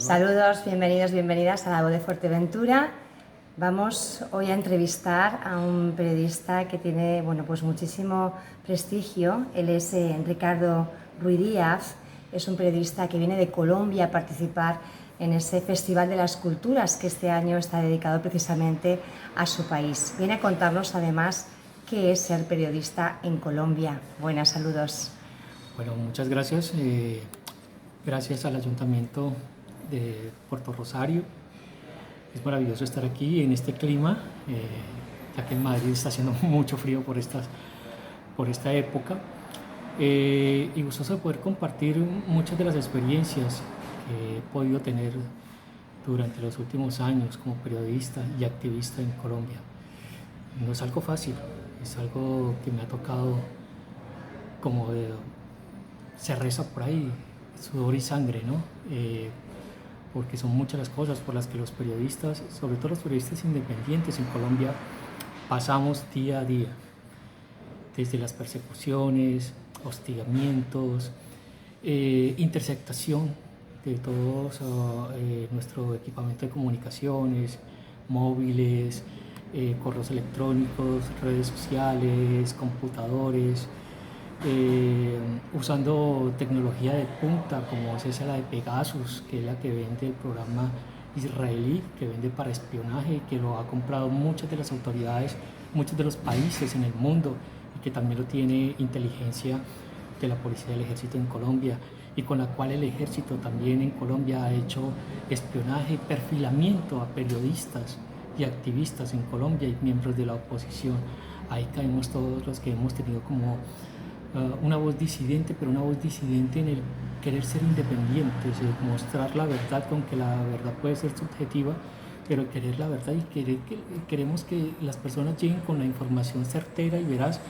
Saludos, bienvenidos, bienvenidas a La Voz de Fuerteventura. Vamos hoy a entrevistar a un periodista que tiene pues muchísimo prestigio. Él es Ricardo Ruiz Díaz, es un periodista que viene de Colombia a participar en ese Festival de las Culturas que este año está dedicado precisamente a su país. Viene a contarnos además qué es ser periodista en Colombia. Buenas, saludos. Bueno, muchas gracias. Gracias al Ayuntamiento de Puerto Rosario. Es maravilloso estar aquí en este clima, ya que en Madrid está haciendo mucho frío por esta época. Y gustoso de poder compartir muchas de las experiencias que he podido tener durante los últimos años como periodista y activista en Colombia. No es algo fácil, es algo que me ha tocado como se reza por ahí, sudor y sangre, ¿no? Porque son muchas las cosas por las que los periodistas, sobre todo los periodistas independientes en Colombia, pasamos día a día. Desde las persecuciones, hostigamientos, interceptación de todo nuestro equipamiento de comunicaciones, móviles, correos electrónicos, redes sociales, computadores, usando tecnología de punta como es esa la de Pegasus, que es la que vende el programa israelí, que vende para espionaje, que lo ha comprado muchas de las autoridades, muchos de los países en el mundo, y que también lo tiene inteligencia de la policía del ejército en Colombia, y con la cual el ejército también en Colombia ha hecho espionaje, perfilamiento a periodistas y activistas en Colombia y miembros de la oposición. Ahí caemos todos los que hemos tenido como una voz disidente, pero una voz disidente en el querer ser independientes, mostrar la verdad, con que la verdad puede ser subjetiva, pero querer la verdad y queremos que las personas lleguen con la información certera y veraz,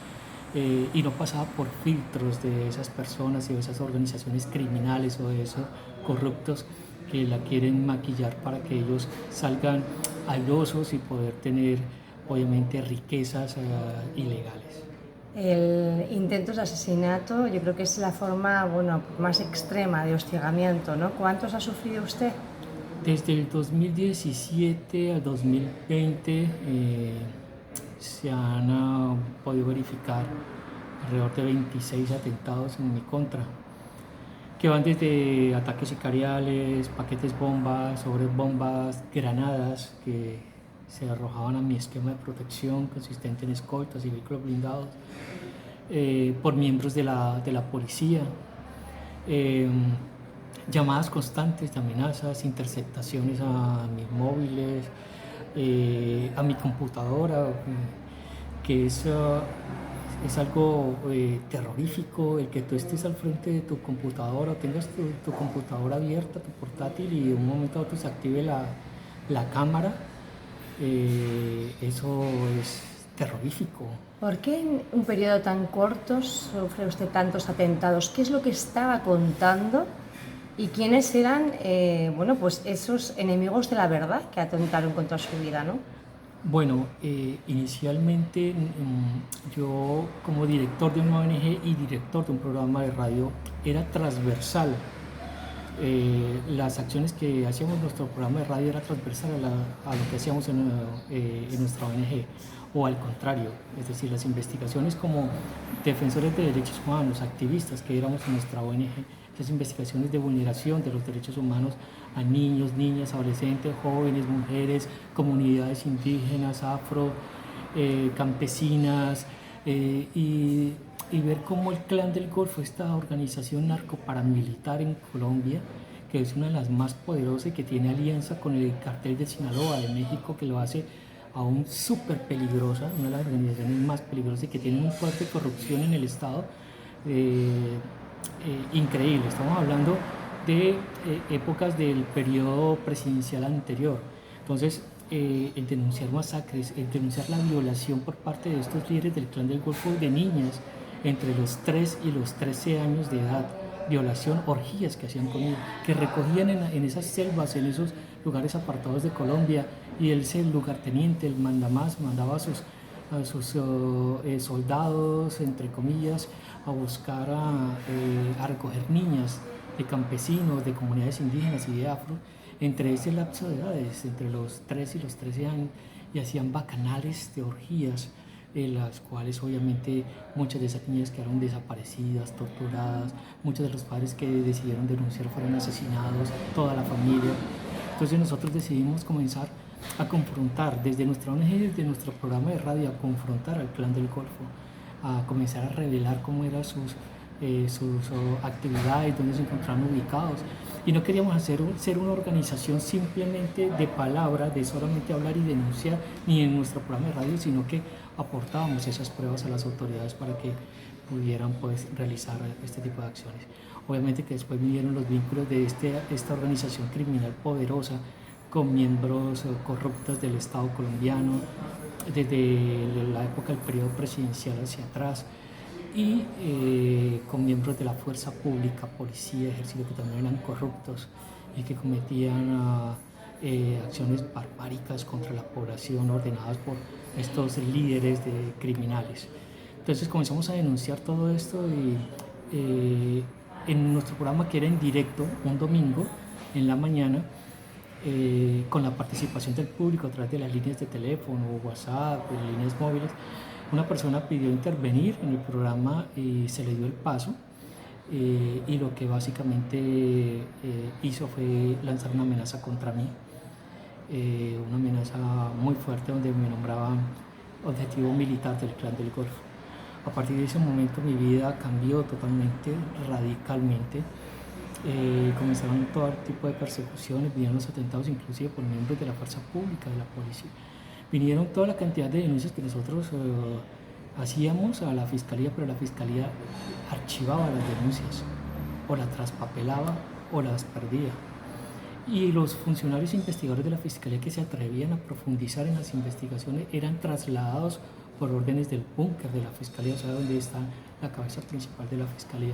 y no pasada por filtros de esas personas y de esas organizaciones criminales o de esos corruptos que la quieren maquillar para que ellos salgan airosos y poder tener obviamente riquezas ilegales. El intento de asesinato yo creo que es la forma más extrema de hostigamiento, ¿no? ¿Cuántos ha sufrido usted? Desde el 2017 al 2020 se han podido verificar alrededor de 26 atentados en mi contra, que van desde ataques sicariales, paquetes bombas, bombas, granadas que se arrojaban a mi esquema de protección consistente en escoltas y vehículos blindados, por miembros de la policía, llamadas constantes de amenazas, interceptaciones a mis móviles, a mi computadora, que es algo terrorífico, el que tú estés al frente de tu computadora, tengas tu computadora abierta, tu portátil, y de un momento a otro se active la cámara. Eso es terrorífico. ¿Por qué en un periodo tan corto sufre usted tantos atentados? ¿Qué es lo que estaba contando? ¿Y quiénes eran esos enemigos de la verdad que atentaron contra su vida, ¿no? Bueno, inicialmente yo, como director de una ONG y director de un programa de radio, era transversal. Las acciones que hacíamos en nuestro programa de radio era transversal a lo que hacíamos en nuestra ONG, o al contrario, es decir, las investigaciones como defensores de derechos humanos, activistas que éramos en nuestra ONG, esas investigaciones de vulneración de los derechos humanos a niños, niñas, adolescentes, jóvenes, mujeres, comunidades indígenas, afro, campesinas, y ver cómo el Clan del Golfo, esta organización narcoparamilitar en Colombia, que es una de las más poderosas y que tiene alianza con el cartel de Sinaloa de México, que lo hace aún súper peligrosa, una de las organizaciones más peligrosas y que tiene un poder de corrupción en el Estado increíble. Estamos hablando de épocas del periodo presidencial anterior. Entonces, el denunciar masacres, el denunciar la violación por parte de estos líderes del Clan del Golfo de niñas entre los 3 y los 13 años de edad, violación, orgías que hacían con ellos, que recogían en esas selvas, en esos lugares apartados de Colombia, y él, el lugarteniente, el mandamás, mandaba a sus soldados, entre comillas, a buscar a recoger niñas de campesinos, de comunidades indígenas y de afro, entre ese lapso de edades, entre los 3 y los 13 años, y hacían bacanales de orgías, en las cuales obviamente muchas de esas niñas quedaron desaparecidas, torturadas, muchos de los padres que decidieron denunciar fueron asesinados, toda la familia. Entonces nosotros decidimos comenzar a confrontar desde nuestra ONG, desde nuestro programa de radio, a confrontar al Clan del Golfo, a comenzar a revelar cómo eran sus actividades, dónde se encontraban ubicados. Y no queríamos ser una organización simplemente de palabra, de solamente hablar y denunciar, ni en nuestro programa de radio, sino que aportábamos esas pruebas a las autoridades para que pudieran pues realizar este tipo de acciones. Obviamente que después vinieron los vínculos de esta organización criminal poderosa con miembros corruptos del Estado colombiano, desde la época del periodo presidencial hacia atrás, y con miembros de la fuerza pública, policía, ejército, que también eran corruptos y que cometían acciones barbáricas contra la población ordenadas por estos líderes de criminales. Entonces comenzamos a denunciar todo esto y en nuestro programa, que era en directo un domingo en la mañana, con la participación del público a través de las líneas de teléfono, WhatsApp, líneas móviles, una persona pidió intervenir en el programa y se le dio el paso, y lo que básicamente hizo fue lanzar una amenaza contra mí, una amenaza muy fuerte donde me nombraban objetivo militar del Clan del Golfo. A partir de ese momento mi vida cambió totalmente, radicalmente. Comenzaron todo tipo de persecuciones, vinieron los atentados inclusive por miembros de la fuerza pública, de la policía. Vinieron toda la cantidad de denuncias que nosotros hacíamos a la fiscalía, pero la fiscalía archivaba las denuncias, o las traspapelaba o las perdía. Y los funcionarios investigadores de la fiscalía que se atrevían a profundizar en las investigaciones eran trasladados por órdenes del búnker de la fiscalía, o sea, donde está la cabeza principal de la fiscalía,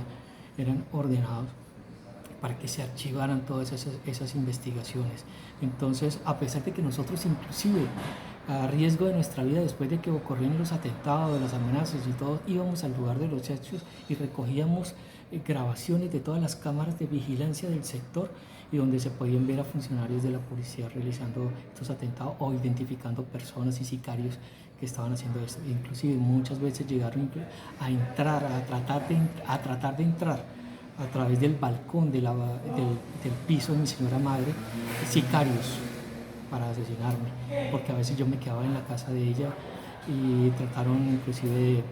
eran ordenados para que se archivaran todas esas investigaciones. Entonces, a pesar de que nosotros inclusive a riesgo de nuestra vida, después de que ocurrieron los atentados, las amenazas y todo, íbamos al lugar de los hechos y recogíamos grabaciones de todas las cámaras de vigilancia del sector, y donde se podían ver a funcionarios de la policía realizando estos atentados o identificando personas y sicarios que estaban haciendo esto. Inclusive muchas veces llegaron a entrar, a tratar de entrar a través del balcón del piso de mi señora madre, sicarios, para asesinarme, porque a veces yo me quedaba en la casa de ella y trataron inclusive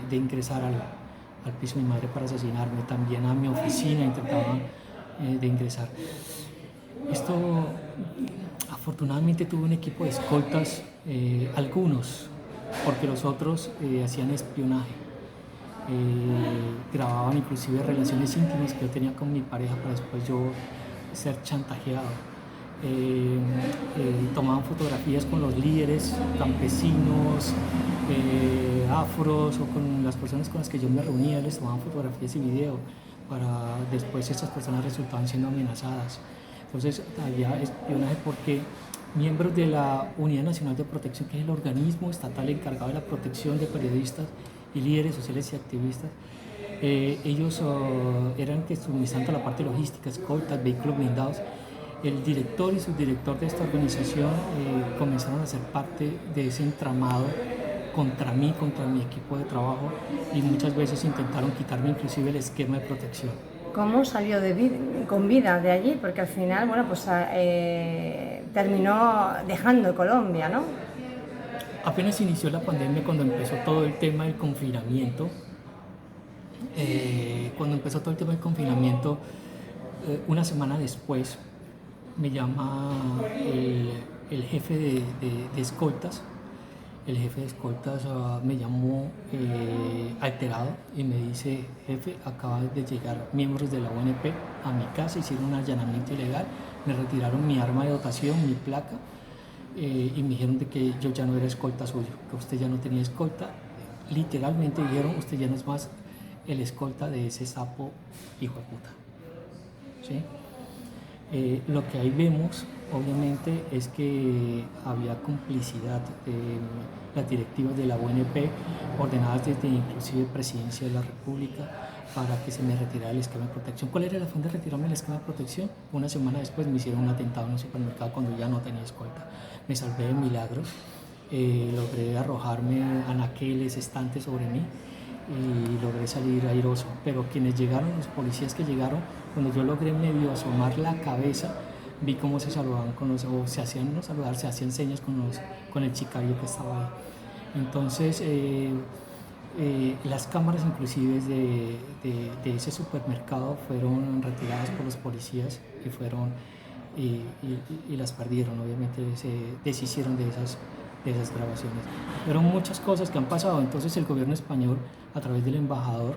de ingresar al piso de mi madre para asesinarme. También a mi oficina intentaban de ingresar. Esto afortunadamente tuve un equipo de escoltas, algunos, porque los otros hacían espionaje, grababan inclusive relaciones íntimas que yo tenía con mi pareja para después yo ser chantajeado. Tomaban fotografías con los líderes campesinos, afros, o con las personas con las que yo me reunía, les tomaban fotografías y video, para después estas personas resultaban siendo amenazadas. Entonces había espionaje porque miembros de la Unidad Nacional de Protección, que es el organismo estatal encargado de la protección de periodistas y líderes sociales y activistas, ellos eran que suministraban toda la parte logística, escoltas, vehículos blindados. El director y subdirector de esta organización comenzaron a ser parte de ese entramado contra mí, contra mi equipo de trabajo, y muchas veces intentaron quitarme inclusive el esquema de protección. ¿Cómo salió con vida de allí? Porque al final, bueno, pues terminó dejando Colombia, ¿no? Apenas inició la pandemia, cuando empezó todo el tema del confinamiento, una semana después me llama el jefe de escoltas. El jefe de escoltas me llamó alterado y me dice: jefe, acaban de llegar miembros de la ONP a mi casa, hicieron un allanamiento ilegal, me retiraron mi arma de dotación, mi placa, y me dijeron de que yo ya no era escolta suyo, que usted ya no tenía escolta. Literalmente dijeron: usted ya no es más el escolta de ese sapo hijo de puta. ¿Sí? Lo que ahí vemos obviamente es que había complicidad de las directivas de la UNP, ordenadas desde inclusive Presidencia de la República, para que se me retirara el esquema de protección. ¿Cuál era el afán de retirarme el esquema de protección? Una semana después me hicieron un atentado en un supermercado cuando ya no tenía escolta. Me salvé de milagros, logré arrojarme anaqueles, estantes sobre mí y logré salir airoso. Pero quienes llegaron, los policías que llegaron, cuando yo logré medio asomar la cabeza, vi cómo se saludaban con los, o se hacían no saludar, se hacían señas con el sicario que estaba ahí. Entonces, las cámaras inclusive de ese supermercado fueron retiradas por los policías y fueron y las perdieron, obviamente se deshicieron de esas grabaciones. Fueron muchas cosas que han pasado. Entonces el gobierno español, a través del embajador,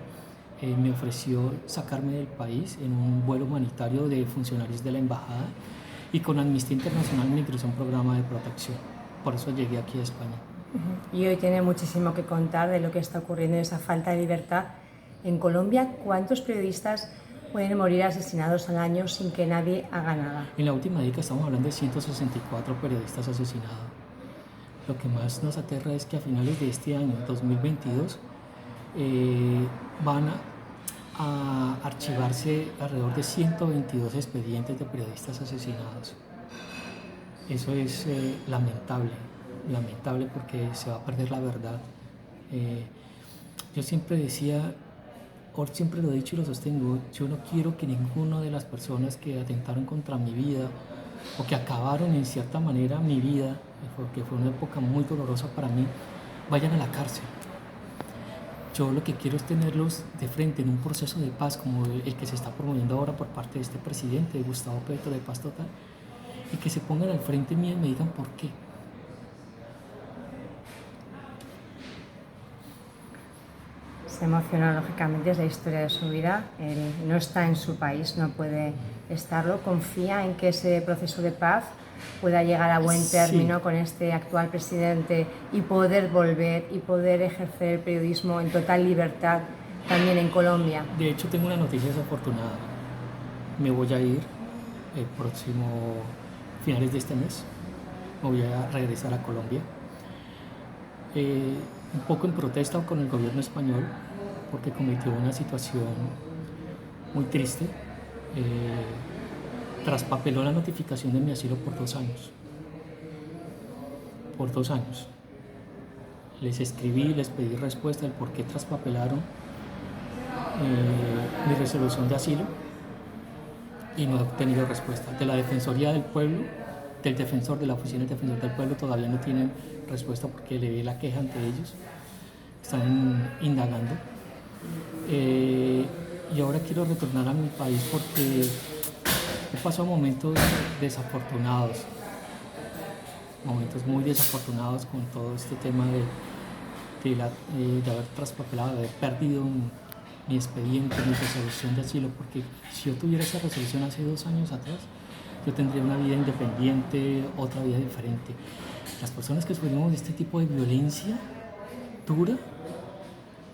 me ofreció sacarme del país en un vuelo humanitario de funcionarios de la embajada, y con Amnistía Internacional me ingresó un programa de protección. Por eso llegué aquí a España. Y hoy tiene muchísimo que contar de lo que está ocurriendo, esa falta de libertad. En Colombia, ¿cuántos periodistas pueden morir asesinados al año sin que nadie haga nada? En la última década estamos hablando de 164 periodistas asesinados. Lo que más nos aterra es que a finales de este año, 2022, van a archivarse alrededor de 122 expedientes de periodistas asesinados. Eso es lamentable porque se va a perder la verdad. Yo siempre decía, siempre lo he dicho y lo sostengo, yo no quiero que ninguna de las personas que atentaron contra mi vida o que acabaron en cierta manera mi vida, porque fue una época muy dolorosa para mí, vayan a la cárcel. Yo lo que quiero es tenerlos de frente en un proceso de paz como el que se está promoviendo ahora por parte de este presidente, de Gustavo Petro, de Paz Total, y que se pongan al frente mío y me digan por qué. Se emociona lógicamente, es la historia de su vida. Él no está en su país, no puede estarlo. Confía en que ese proceso de paz pueda llegar a buen término con este actual presidente y poder volver y poder ejercer el periodismo en total libertad también en Colombia. De hecho, tengo una noticia desafortunada. Me voy a ir el próximo finales de este mes. Me voy a regresar a Colombia. Un poco en protesta con el gobierno español porque cometió una situación muy triste. Traspapeló la notificación de mi asilo por 2 años. Por 2 años. Les escribí, les pedí respuesta del por qué traspapelaron mi resolución de asilo y no he obtenido respuesta. De la Defensoría del Pueblo, del defensor de la Oficina del Defensor del Pueblo, todavía no tienen respuesta porque le di la queja ante ellos. Están indagando. Y ahora quiero retornar a mi país porque he pasado momentos desafortunados, momentos muy desafortunados con todo este tema de haber traspapelado, de haber perdido mi expediente, mi resolución de asilo, porque si yo tuviera esa resolución hace 2 años atrás, yo tendría una vida independiente, otra vida diferente. Las personas que sufrimos de este tipo de violencia dura,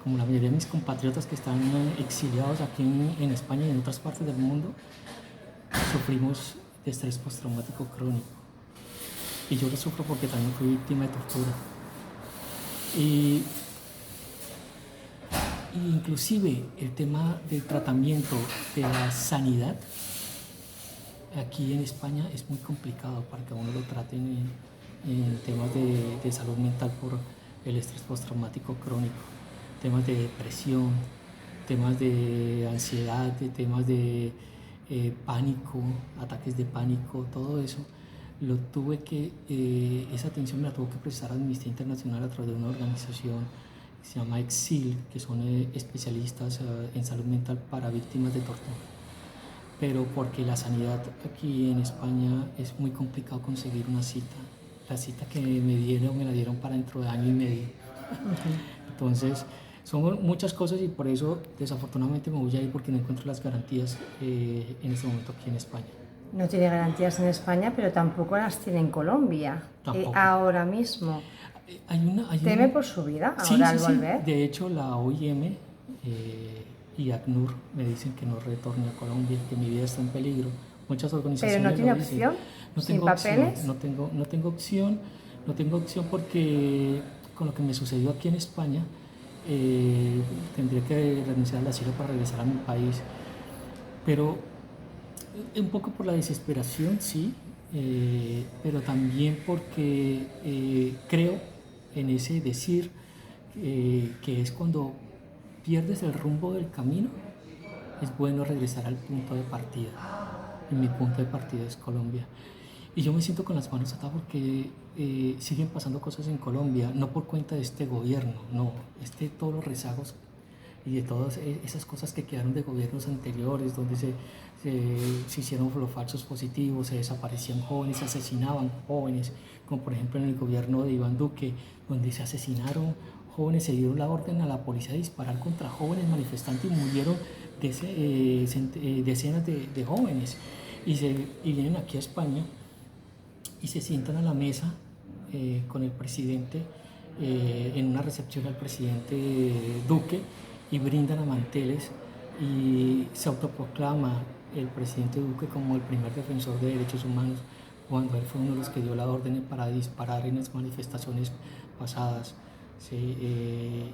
como la mayoría de mis compatriotas que están exiliados aquí en España y en otras partes del mundo, sufrimos de estrés postraumático crónico. Y yo lo sufro porque también fui víctima de tortura. Y inclusive el tema del tratamiento de la sanidad aquí en España es muy complicado para que uno lo traten en temas de salud mental por el estrés postraumático crónico, temas de depresión, temas de ansiedad, temas de pánico, ataques de pánico, todo eso. Esa atención me la tuvo que prestar Amnistía Internacional a través de una organización que se llama EXIL, que son especialistas en salud mental para víctimas de tortura. Pero porque la sanidad aquí en España es muy complicado conseguir una cita. La cita que me la dieron para dentro de 1 año y medio. Entonces, son muchas cosas y por eso desafortunadamente me voy a ir porque no encuentro las garantías en este momento aquí en España. No tiene garantías en España, pero tampoco las tiene en Colombia, ahora mismo. ¿Teme por su vida ahora al volver? De hecho, la OIM y ACNUR me dicen que no retorne a Colombia, que mi vida está en peligro muchas organizaciones. ¿Pero no tiene lo dicen. opción? No ¿Sin tengo papeles? opción, no tengo opción porque con lo que me sucedió aquí en España, tendría que renunciar al asilo para regresar a mi país. Pero un poco por la desesperación, sí, pero también porque creo en ese decir que es cuando pierdes el rumbo del camino, es bueno regresar al punto de partida. Y mi punto de partida es Colombia. Y yo me siento con las manos atadas porque siguen pasando cosas en Colombia, no por cuenta de este gobierno, no, todos los rezagos y de todas esas cosas que quedaron de gobiernos anteriores, donde se hicieron los falsos positivos, se desaparecían jóvenes, se asesinaban jóvenes, como por ejemplo en el gobierno de Iván Duque, donde se asesinaron jóvenes, se dio la orden a la policía de disparar contra jóvenes manifestantes y murieron decenas de jóvenes. Y vienen aquí a España y se sientan a la mesa con el presidente en una recepción al presidente Duque y brindan a manteles y se autoproclama el presidente Duque como el primer defensor de derechos humanos cuando él fue uno de los que dio la orden para disparar en las manifestaciones pasadas. Sí,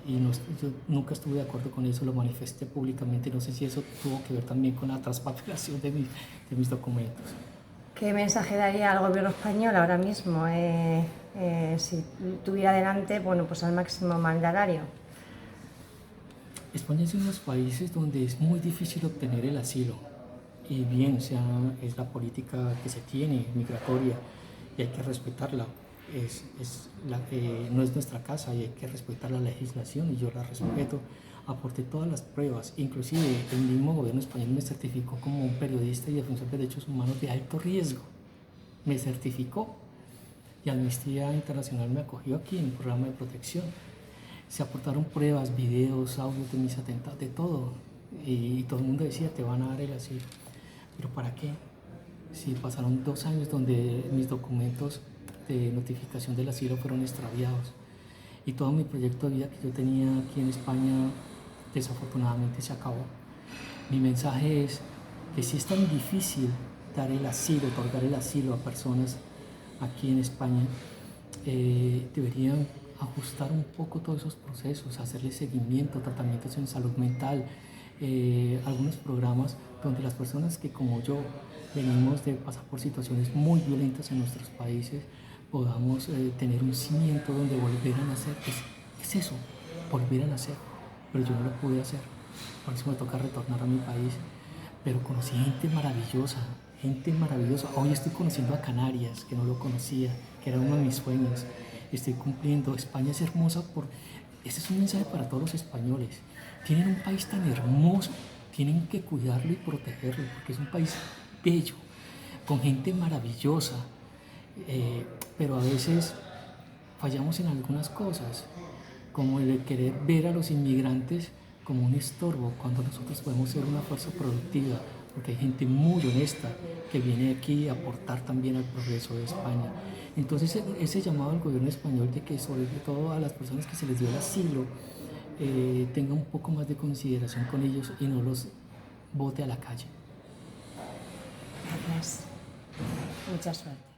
yo nunca estuve de acuerdo con eso, lo manifesté públicamente, no sé si eso tuvo que ver también con la traspapelación de mis documentos. ¿Qué mensaje daría al gobierno español ahora mismo si tuviera delante, bueno, pues al máximo mandatario? España es uno de los países donde es muy difícil obtener el asilo, y bien, es la política que se tiene, migratoria, y hay que respetarla. No es nuestra casa y hay que respetar la legislación y yo la respeto. Aporté todas las pruebas, inclusive el mismo gobierno español me certificó como un periodista y defensor de derechos humanos de alto riesgo. Me certificó y Amnistía Internacional me acogió aquí en el programa de protección. Se aportaron pruebas, videos, audios de mis atentados, de todo, y todo el mundo decía, te van a dar el asilo. ¿Pero para qué? Si pasaron 2 años donde mis documentos de notificación del asilo fueron extraviados y todo mi proyecto de vida que yo tenía aquí en España desafortunadamente se acabó. Mi mensaje es que si es tan difícil dar el asilo, otorgar el asilo a personas aquí en España, deberían ajustar un poco todos esos procesos, hacerle seguimiento, tratamientos en salud mental, algunos programas donde las personas que como yo venimos de pasar por situaciones muy violentas en nuestros países podamos tener un cimiento donde volver a nacer. Es eso, volver a nacer, pero yo no lo pude hacer, por eso me toca retornar a mi país, pero conocí gente maravillosa. Hoy estoy conociendo a Canarias, que no lo conocía, que era uno de mis sueños. Estoy cumpliendo. España es hermosa Este es un mensaje para todos los españoles. Tienen un país tan hermoso, tienen que cuidarlo y protegerlo, porque es un país bello, con gente maravillosa, pero a veces fallamos en algunas cosas, como el de querer ver a los inmigrantes como un estorbo, cuando nosotros podemos ser una fuerza productiva, porque hay gente muy honesta que viene aquí a aportar también al progreso de España. Entonces ese llamado al gobierno español de que sobre todo a las personas que se les dio el asilo tenga un poco más de consideración con ellos y no los bote a la calle. Gracias. Mucha suerte.